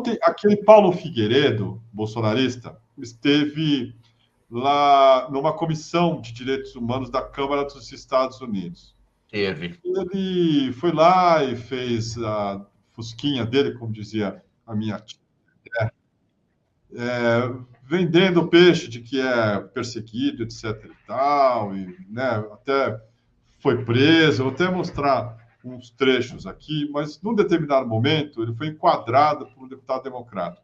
ontem, aquele Paulo Figueiredo, bolsonarista, esteve lá numa comissão de direitos humanos da Câmara dos Estados Unidos. Teve. Ele foi lá e fez a fusquinha dele, como dizia a minha tia, vendendo peixe de que é perseguido, etc. e tal, e, né, até foi preso. Vou até mostrar uns trechos aqui, mas num determinado momento ele foi enquadrado por um deputado democrata.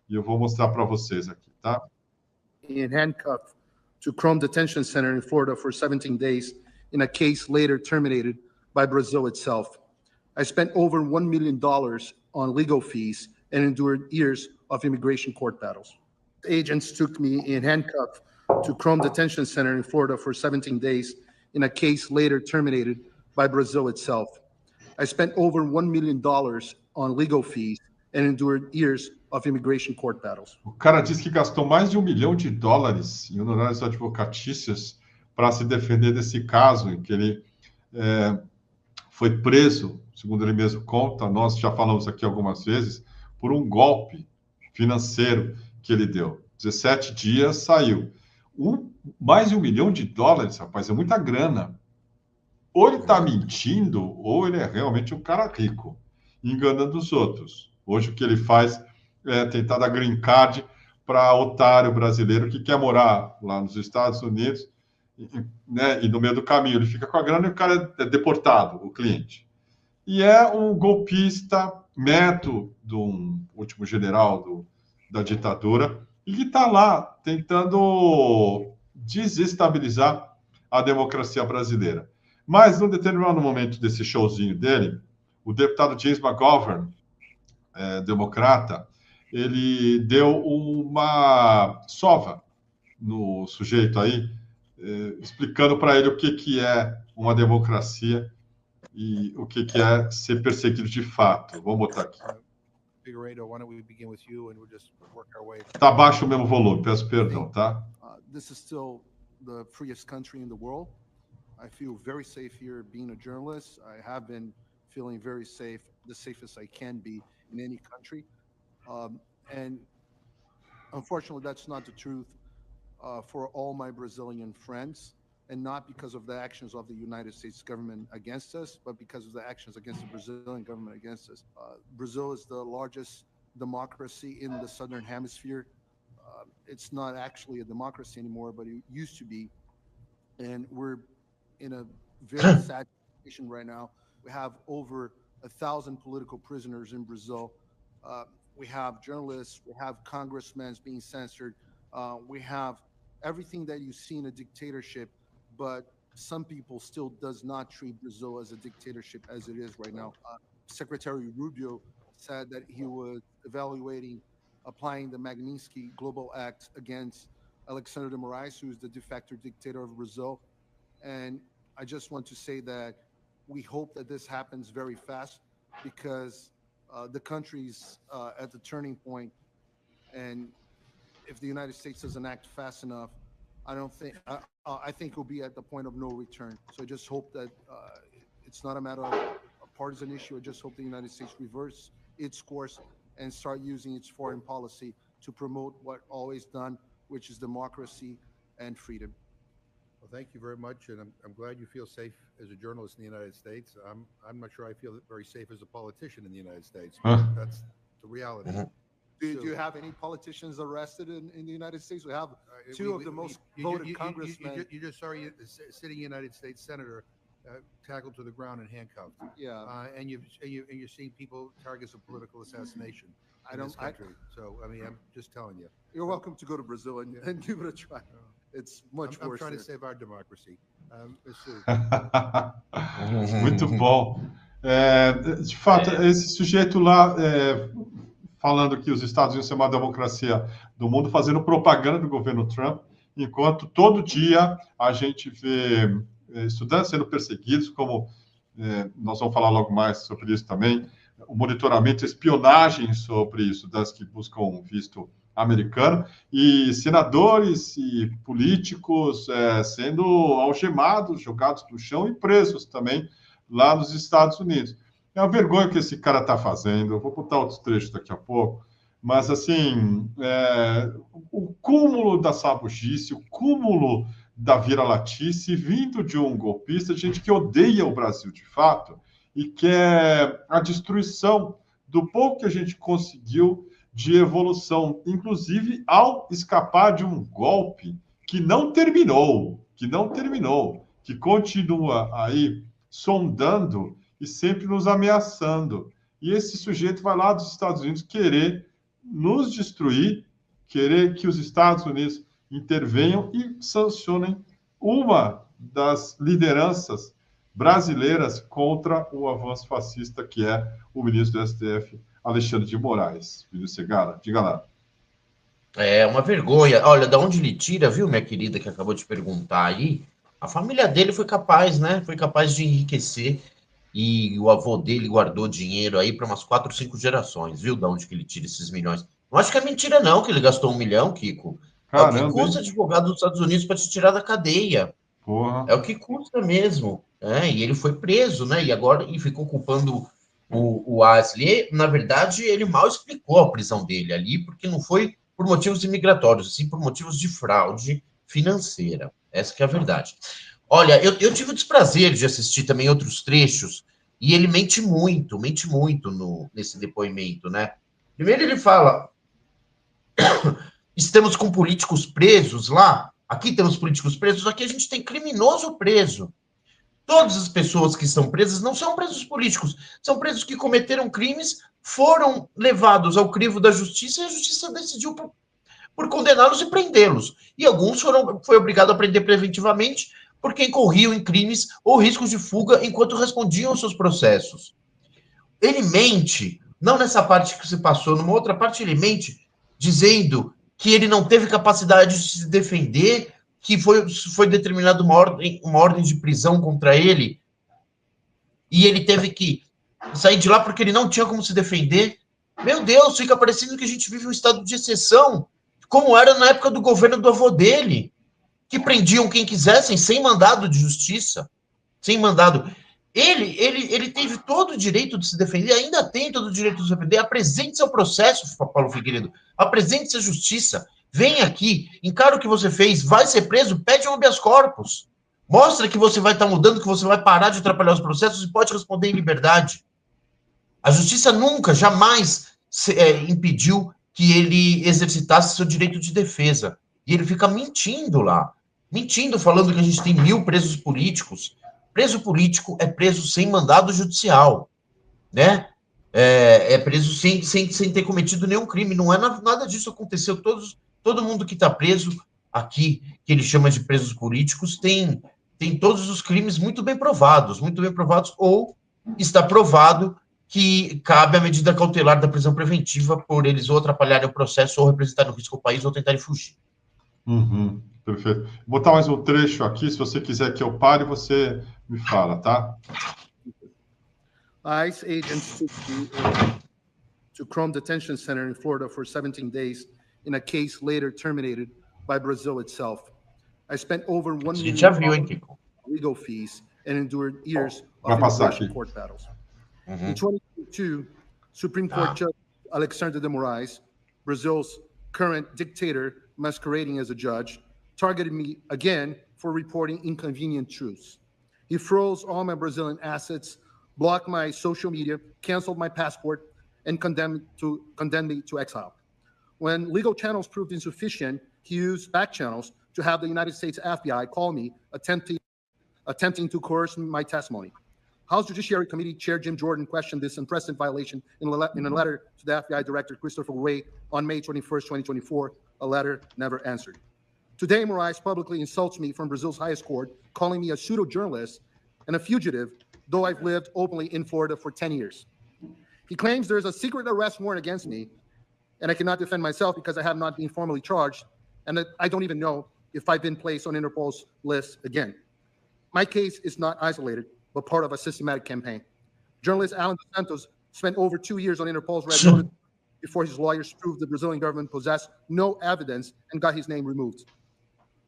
E eu vou mostrar para vocês aqui, tá? In handcuffed to Chrome Detention Center in Florida for 17 days in a case later terminated by Brazil itself. I spent over $1 million on legal fees and endured years of immigration court battles. Agents took me in handcuffs to Chrome Detention Center in Florida for 17 days in a case later terminated by Brazil itself. I spent over $1 million on legal fees and endured years of immigration court battles. O cara disse que gastou mais de $1 milhão em honorários advocatícios para se defender desse caso em que ele foi preso, segundo ele mesmo conta, nós já falamos aqui algumas vezes, por um golpe financeiro que ele deu. 17 dias, saiu. Mais de $1 milhão, rapaz, é muita grana. Ou ele está mentindo, ou ele é realmente um cara rico, enganando os outros. Hoje o que ele faz é tentar dar green card para otário brasileiro que quer morar lá nos Estados Unidos, né, e no meio do caminho ele fica com a grana e o cara é deportado, o cliente. E é um golpista neto de um último general da ditadura e que está lá tentando desestabilizar a democracia brasileira. Mas, num determinado momento desse showzinho dele, o deputado James McGovern, democrata, ele deu uma sova no sujeito aí, explicando para ele o que é uma democracia e o que é ser perseguido de fato. Vamos botar aqui. Está baixo o mesmo volume, peço perdão, tá? This is still the freest country in the world. I feel very safe here being a journalist. I have been feeling very safe, the safest I can be in any country. And unfortunately, that's not the truth for all my Brazilian friends, and not because of the actions of the United States government against us, but because of the actions against the Brazilian government against us. Brazil is the largest democracy in the Southern Hemisphere. It's not actually a democracy anymore, but it used to be. And we're in a very sad situation right now. We have over 1,000 political prisoners in Brazil. We have journalists, we have congressmen being censored. We have everything that you see in a dictatorship, but some people still does not treat Brazil as a dictatorship as it is right now. Secretary Rubio said that he was evaluating applying the Magnitsky Global Act against Alexandre de Moraes, who is the de facto dictator of Brazil. And I just want to say that we hope that this happens very fast, because the country's at the turning point, and if the United States doesn't act fast enough, I think we'll be at the point of no return. So I just hope that it's not a matter of a partisan issue. I just hope the United States reverse its course and start using its foreign policy to promote what always done, which is democracy and freedom. Well, thank you very much, and I'm glad you feel safe as a journalist in the United States. I'm not sure I feel very safe as a politician in the United States. That's the reality. Do you have any politicians arrested in the United States? We have two of the most voted congressmen. You just saw a sitting United States senator tackled to the ground and handcuffed. Yeah. And you're seeing people targets of political assassination in this country. So I mean, I'm just telling you. You're welcome to go to Brazil and give it a try. It's much worse. I'm trying to save our democracy. Muito bom. De fato, esse sujeito lá falando que os Estados Unidos são uma democracia do mundo, fazendo propaganda do governo Trump, enquanto todo dia a gente vê estudantes sendo perseguidos, como nós vamos falar logo mais sobre isso também, o monitoramento, espionagem sobre estudantes que buscam visto americano, e senadores e políticos sendo algemados, jogados no chão e presos também lá nos Estados Unidos. É uma vergonha que esse cara está fazendo. Eu vou botar outros trechos daqui a pouco. Mas, assim, o cúmulo da sabugice, o cúmulo da vira-latice vindo de um golpista, gente que odeia o Brasil de fato e quer a destruição do pouco que a gente conseguiu de evolução, inclusive ao escapar de um golpe que não terminou, que continua aí sondando e sempre nos ameaçando. E esse sujeito vai lá dos Estados Unidos querer nos destruir, querer que os Estados Unidos intervenham e sancionem uma das lideranças brasileiras contra o avanço fascista, que é o ministro do STF, Alexandre de Moraes. Filho Segara, diga lá. É uma vergonha. Olha, da onde ele tira, viu, minha querida, que acabou de perguntar aí? A família dele foi capaz, né? Foi capaz de enriquecer e o avô dele guardou dinheiro aí para umas 4, 5 gerações, viu? Da onde que ele tira esses milhões? Não acho que é mentira, não, que ele gastou 1 milhão, Kiko. Caramba, é o que custa advogado dos Estados Unidos para te tirar da cadeia. Porra. É o que custa mesmo. E ele foi preso, né? E agora ficou culpando o Asley. Na verdade, ele mal explicou a prisão dele ali, porque não foi por motivos imigratórios, sim por motivos de fraude financeira. Essa que é a verdade. Olha, eu tive o desprazer de assistir também outros trechos, e ele mente muito nesse depoimento, né? Primeiro ele fala, estamos com políticos presos lá, aqui temos políticos presos, aqui a gente tem criminoso preso. Todas as pessoas que estão presas não são presos políticos, são presos que cometeram crimes, foram levados ao crivo da justiça e a justiça decidiu por condená-los e prendê-los. E alguns foi obrigado a prender preventivamente porque incorriam em crimes ou riscos de fuga enquanto respondiam aos seus processos. Ele mente, não nessa parte que você passou, numa outra parte ele mente, dizendo que ele não teve capacidade de se defender, que foi determinada uma ordem de prisão contra ele, e ele teve que sair de lá porque ele não tinha como se defender. Meu Deus, fica parecendo que a gente vive um estado de exceção, como era na época do governo do avô dele, que prendiam quem quisessem, sem mandado de justiça, sem mandado. Ele teve todo o direito de se defender, ainda tem todo o direito de se defender. Apresente seu processo, Paulo Figueiredo, apresente-se à justiça, vem aqui, encara o que você fez, vai ser preso, pede um habeas corpus, mostra que você vai estar mudando, que você vai parar de atrapalhar os processos e pode responder em liberdade. A justiça nunca, jamais impediu que ele exercitasse seu direito de defesa. E ele fica mentindo lá, falando que a gente tem 1.000 presos políticos. Preso político é preso sem mandado judicial, né? É preso sem ter cometido nenhum crime. Não é nada disso aconteceu. Todo mundo que está preso aqui, que ele chama de presos políticos, tem todos os crimes muito bem provados, ou está provado que cabe a medida cautelar da prisão preventiva por eles ou atrapalharem o processo, ou representarem o risco ao país, ou tentarem fugir. Uhum, perfeito. Vou botar mais um trecho aqui, se você quiser que eu pare, você me fala, tá? ICE agents took me to Chrome Detention Center in Florida for 17 days in a case later terminated by Brazil itself. I spent over $1 million in legal fees and endured years of immigration court battles. In 2022, Supreme Court Judge Alexandre de Moraes, Brazil's current dictator masquerading as a judge, targeted me again for reporting inconvenient truths. He froze all my Brazilian assets, blocked my social media, canceled my passport, and condemned me to exile. When legal channels proved insufficient, he used back channels to have the United States FBI call me, attempting to coerce my testimony. House Judiciary Committee Chair Jim Jordan questioned this unprecedented violation in a letter to the FBI Director Christopher Wray on May 21st, 2024, a letter never answered. Today, Moraes publicly insults me from Brazil's highest court, calling me a pseudo-journalist and a fugitive, though I've lived openly in Florida for 10 years. He claims there's a secret arrest warrant against me, and I cannot defend myself because I have not been formally charged, and that I don't even know if I've been placed on Interpol's list again. My case is not isolated, but part of a systematic campaign. Journalist Alan dos Santos spent over 2 years on Interpol's red notice before his lawyers proved the Brazilian government possessed no evidence and got his name removed.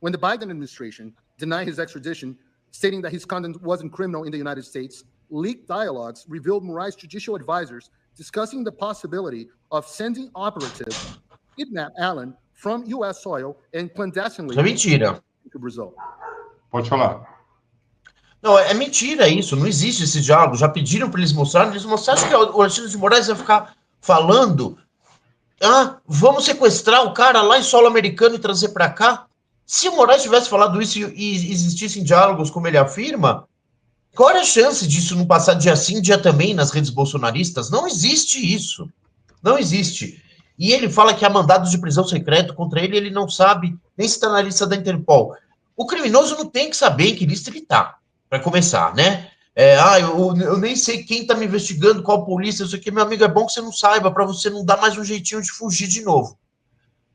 When the Biden administration denied his extradition, stating that his conduct wasn't criminal in the United States, leaked dialogues revealed Moraes' judicial advisors discussing the possibility of sending operatives to kidnap Allen from U.S. soil and clandestinely É mentira. to Brazil. Pode falar. Não, é mentira isso, não existe esse diálogo. Já pediram para eles mostrarem, acho que o Alexandre de Moraes vai ficar falando, vamos sequestrar o cara lá em solo americano e trazer para cá? Se o Moraes tivesse falado isso e existissem diálogos como ele afirma, qual era a chance disso não passar dia sim, dia também nas redes bolsonaristas? Não existe isso. Não existe. E ele fala que há mandados de prisão secreto contra ele, ele não sabe nem se está na lista da Interpol. O criminoso não tem que saber em que lista ele está, para começar, né? Eu nem sei quem está me investigando, qual polícia, isso aqui, meu amigo, é bom que você não saiba, para você não dar mais um jeitinho de fugir de novo.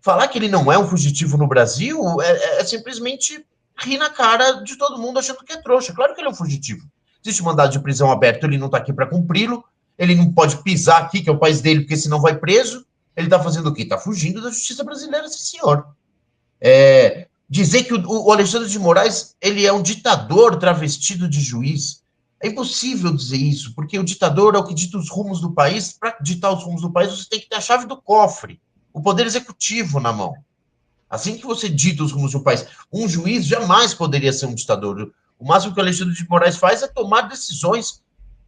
Falar que ele não é um fugitivo no Brasil é simplesmente rir na cara de todo mundo achando que é trouxa. Claro que ele é um fugitivo. Existe um mandado de prisão aberto, ele não está aqui para cumpri-lo, ele não pode pisar aqui, que é o país dele, porque senão vai preso. Ele está fazendo o quê? Está fugindo da justiça brasileira, sim, senhor. Dizer que o Alexandre de Moraes ele é um ditador travestido de juiz, é impossível dizer isso, porque o ditador é o que dita os rumos do país. Para ditar os rumos do país, você tem que ter a chave do cofre, o poder executivo na mão. Assim que você dita os rumos do país. Um juiz jamais poderia ser um ditador. O máximo que o Alexandre de Moraes faz é tomar decisões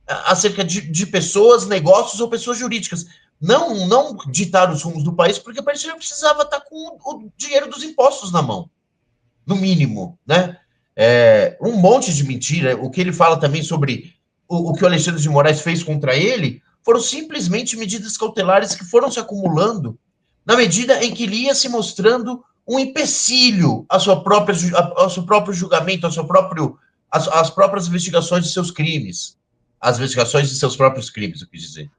acerca de pessoas, negócios ou pessoas jurídicas. Não ditar os rumos do país, porque o país precisava estar com o dinheiro dos impostos na mão, no mínimo, né? Um monte de mentira. O que ele fala também sobre o que o Alexandre de Moraes fez contra ele foram simplesmente medidas cautelares que foram se acumulando na medida em que ele ia se mostrando um empecilho ao seu próprio julgamento, às próprias investigações de seus crimes. As investigações de seus próprios crimes, eu quis dizer.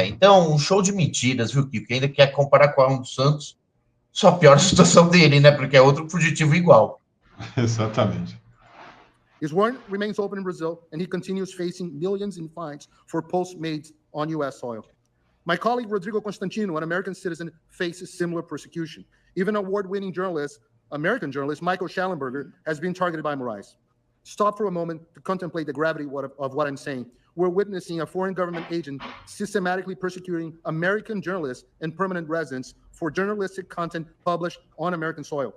Então, um show de mentiras, viu, Kiko? Que ainda quer comparar com o Alan dos Santos, só piora a situação dele, né? Porque é outro fugitivo igual. Exatamente. His warrant remains open in Brazil, and he continues facing millions in fines for posts made on U.S. soil. My colleague Rodrigo Constantino, an American citizen, faces similar persecution. Even award-winning journalist, American journalist Michael Schallenberger, has been targeted by Moraes. Stop for a moment to contemplate the gravity of what I'm saying. We're witnessing a foreign government agent systematically persecuting American journalists and permanent residents for journalistic content published on American soil.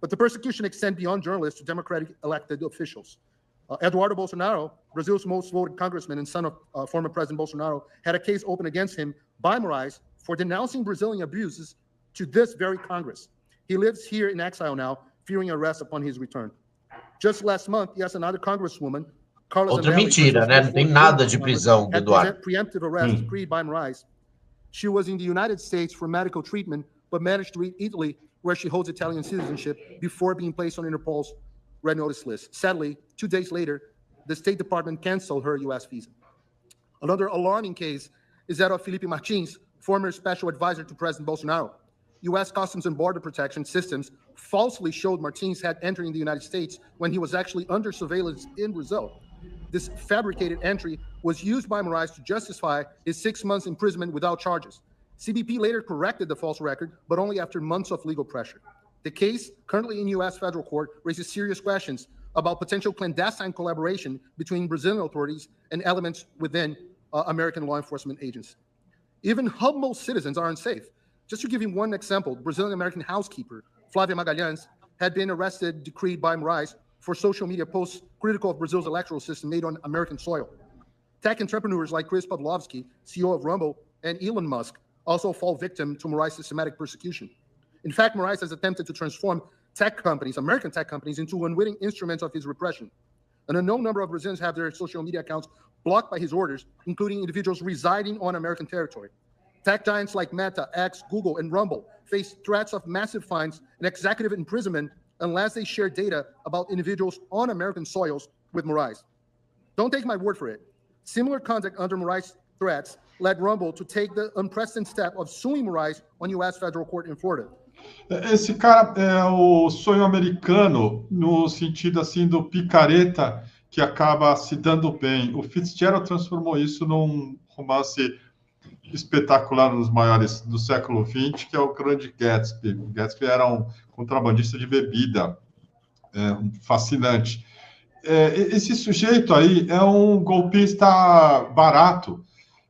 But the persecution extends beyond journalists to Democratic elected officials. Eduardo Bolsonaro, Brazil's most voted congressman and son of former President Bolsonaro, had a case opened against him by Moraes for denouncing Brazilian abuses to this very Congress. He lives here in exile now, fearing arrest upon his return. Just last month, yes, another congresswoman, Carla Outra Zambelli, mentira, né? Não tem nada de prisão do Eduardo. Preemptive arrest decreed by Moraes. She was in the United States for medical treatment, but managed to reach Italy, where she holds Italian citizenship, before being placed on Interpol's red notice list. Sadly, 2 days later, the State Department canceled her U.S. visa. Another alarming case is that of Felipe Martins, former special advisor to President Bolsonaro. U.S. Customs and Border Protection systems falsely showed Martins had entered the United States when he was actually under surveillance in Brazil. This fabricated entry was used by Moraes to justify his 6 months imprisonment without charges. CBP later corrected the false record, but only after months of legal pressure. The case, currently in U.S. federal court, raises serious questions about potential clandestine collaboration between Brazilian authorities and elements within American law enforcement agencies. Even humble citizens are unsafe. Just to give you one example, Brazilian-American housekeeper Flávia Magalhães had been arrested, decreed by Moraes, for social media posts critical of Brazil's electoral system made on American soil. Tech entrepreneurs like Chris Pavlovski, CEO of Rumble, and Elon Musk also fall victim to Moraes' systematic persecution. In fact, Moraes has attempted to transform tech companies, American tech companies, into unwitting instruments of his repression. An unknown number of Brazilians have their social media accounts blocked by his orders, including individuals residing on American territory. Tech giants like Meta, X, Google, and Rumble face threats of massive fines and executive imprisonment unless they share data about individuals on American soils with Moraes. Don't take my word for it. Similar conduct under Moraes' threats led Rumble to take the unprecedented step of suing Moraes on U.S. federal court in Florida. Esse cara é o sonho americano, no sentido assim do picareta que acaba se dando bem. O Fitzgerald transformou isso num romance espetacular, nos maiores do século XX, que é o Grande Gatsby. O Gatsby era um contrabandista de bebida, fascinante. esse sujeito aí é um golpista barato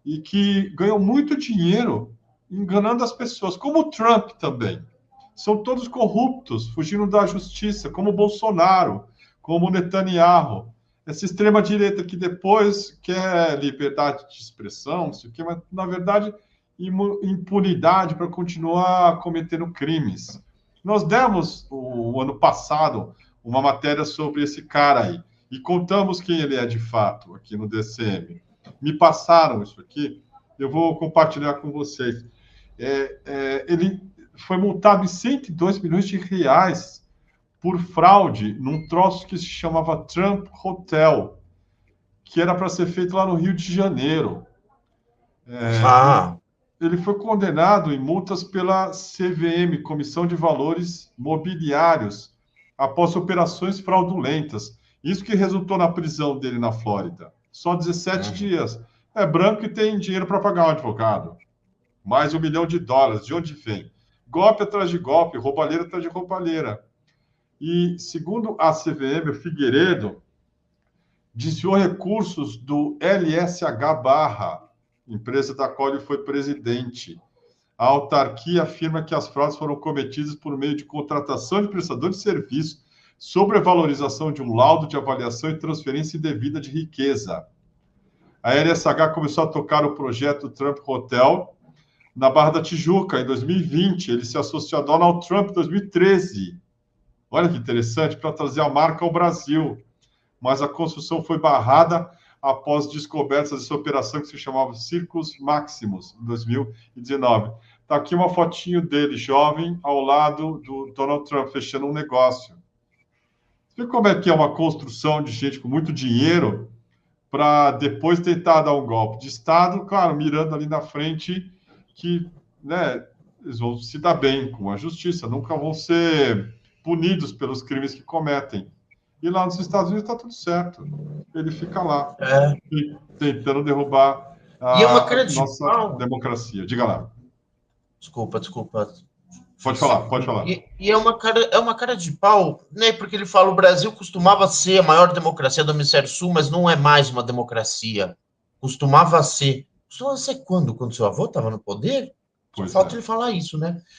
e que ganhou muito dinheiro enganando as pessoas, como o Trump também. São todos corruptos, fugindo da justiça, como o Bolsonaro, como o Netanyahu. Essa extrema-direita que depois quer liberdade de expressão, não sei o quê, mas, na verdade, impunidade para continuar cometendo crimes. Nós demos, o ano passado, uma matéria sobre esse cara aí, e contamos quem ele é de fato, aqui no DCM. Me passaram isso aqui, eu vou compartilhar com vocês. Ele foi multado em 102 milhões de reais por fraude num troço que se chamava Trump Hotel, que era para ser feito lá no Rio de Janeiro. Ele foi condenado em multas pela CVM, Comissão de Valores Mobiliários, após operações fraudulentas. Isso que resultou na prisão dele na Flórida. Só 17 dias. É branco e tem dinheiro para pagar um advogado. Mais de $1 milhão. De onde vem? Golpe atrás de golpe, roubalheira atrás de roubalheira. E, segundo a CVM, o Figueiredo desviou recursos do LSH empresa da qual ele foi presidente. A autarquia afirma que as fraudes foram cometidas por meio de contratação de prestador de serviço, sobrevalorização de um laudo de avaliação e transferência indevida de riqueza. A LSH começou a tocar o projeto Trump Hotel na Barra da Tijuca, em 2020. Ele se associou a Donald Trump em 2013. Olha que interessante, para trazer a marca ao Brasil. Mas a construção foi barrada após descobertas dessa operação que se chamava Circus Maximus, em 2019. Está aqui uma fotinho dele, jovem, ao lado do Donald Trump, fechando um negócio. Você vê como é que é uma construção de gente com muito dinheiro para depois tentar dar um golpe de Estado, claro, mirando ali na frente que, né, eles vão se dar bem com a justiça, nunca vão ser punidos pelos crimes que cometem. E lá nos Estados Unidos está tudo certo. Ele fica lá, tentando derrubar a nossa democracia. Diga lá. Desculpa. Pode falar. E é uma cara de pau, né? Porque ele fala, o Brasil costumava ser a maior democracia do Hemisfério Sul, mas não é mais uma democracia. Costumava ser. Costumava ser quando? Quando seu avô estava no poder? Só falta ele falar isso, né?